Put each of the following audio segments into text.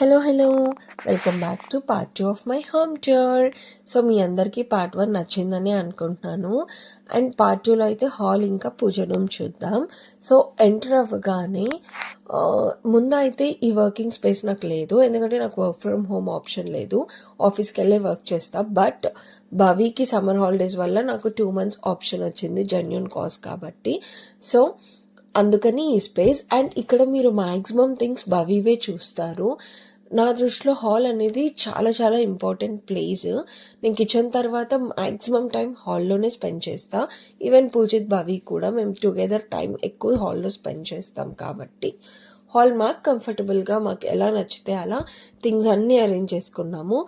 Hello welcome back to part 2 of my home tour. So మీ అందరికీ part 1 నచ్చిందని అనుకుంటున్నాను. అండ్ పార్ట్ 2లో అయితే హాల్ ఇంకా పూజ రూమ్ చూద్దాం. సో ఎంటర్ అవ్వగానే ముందు అయితే ఈ వర్కింగ్ స్పేస్ నాకు లేదు, ఎందుకంటే నాకు వర్క్ ఫ్రమ్ హోమ్ ఆప్షన్ లేదు, ఆఫీస్కి వెళ్ళే వర్క్ చేస్తా. బట్ భవికి సమ్మర్ హాలిడేస్ వల్ల నాకు 2 months ఆప్షన్ వచ్చింది, జెన్యూన్ కాజ్ కాబట్టి. సో అందుకని ఈ స్పేస్. అండ్ ఇక్కడ మీరు మ్యాక్సిమం థింగ్స్ భవివే చూస్తారు. నా దృష్టిలో హాల్ అనేది చాలా చాలా ఇంపార్టెంట్ ప్లేస్. నేను కిచెన్ తర్వాత మ్యాక్సిమం టైం హాల్లోనే స్పెండ్ చేస్తా. ఈవెన్ పూజిత్ భవి కూడా మేము టుగెదర్ టైం ఎక్కువ హాల్లో స్పెండ్ చేస్తాం కాబట్టి హాల్ మాకు కంఫర్టబుల్గా, మాకు ఎలా నచ్చితే అలా థింగ్స్ అన్నీ అరేంజ్ చేసుకున్నాము.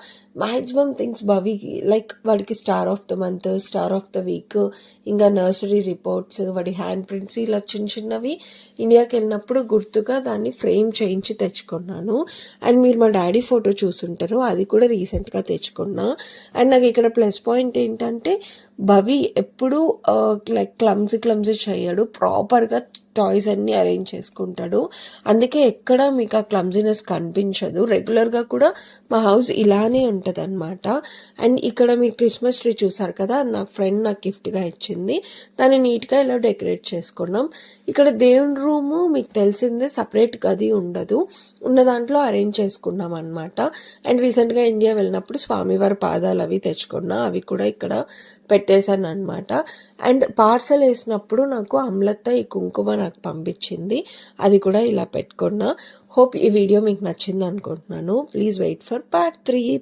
మ్యాక్సిమం థింగ్స్ భవికి లైక్ వాడికి star of the month, star of the week, ఇంకా నర్సరీ రిపోర్ట్స్, వాడి హ్యాండ్ ప్రింట్స్, ఇలా చిన్న చిన్నవి ఇండియాకి వెళ్ళినప్పుడు గుర్తుగా దాన్ని ఫ్రేమ్ చేయించి తెచ్చుకున్నాను. అండ్ మీరు మా డాడీ ఫోటో చూసుంటారు, అది కూడా రీసెంట్గా తెచ్చుకున్నా. అండ్ నాకు ఇక్కడ ప్లస్ పాయింట్ ఏంటంటే భవి ఎప్పుడూ లైక్ క్లమ్జీ చేయడు, ప్రాపర్గా టాయ్స్ అన్నీ అరేంజ్ చేసుకుంటాడు. అందుకే ఎక్కడ మీకు ఆ క్లమ్జీనెస్ కనిపించదు. రెగ్యులర్గా కూడా మా హౌస్ ఇలానే ఉంటుంది అనమాట. అండ్ ఇక్కడ మీ క్రిస్మస్ ట్రీ చూసారు కదా, నాకు ఫ్రెండ్ నాకు గిఫ్ట్గా ఇచ్చింది. దాన్ని నీట్గా ఇలా డెకరేట్ చేసుకున్నాం. ఇక్కడ దేవుని రూము మీకు తెలిసిందే, సపరేట్ గది ఉండదు, ఉన్న దాంట్లో అరేంజ్ చేసుకున్నాం అనమాట. అండ్ రీసెంట్గా ఇండియా వెళ్ళినప్పుడు స్వామివారి పాదాలు అవి తెచ్చుకున్నా, అవి కూడా ఇక్కడ పెట్టేశాను అనమాట. అండ్ పార్సల్ వేసినప్పుడు నాకు అమ్లత్త ఈ కుంకుమ నాకు పంపించింది, అది కూడా ఇలా పెట్టుకున్నా. హోప్ ఈ వీడియో మీకు నచ్చింది అనుకుంటున్నాను. Please wait for part 3.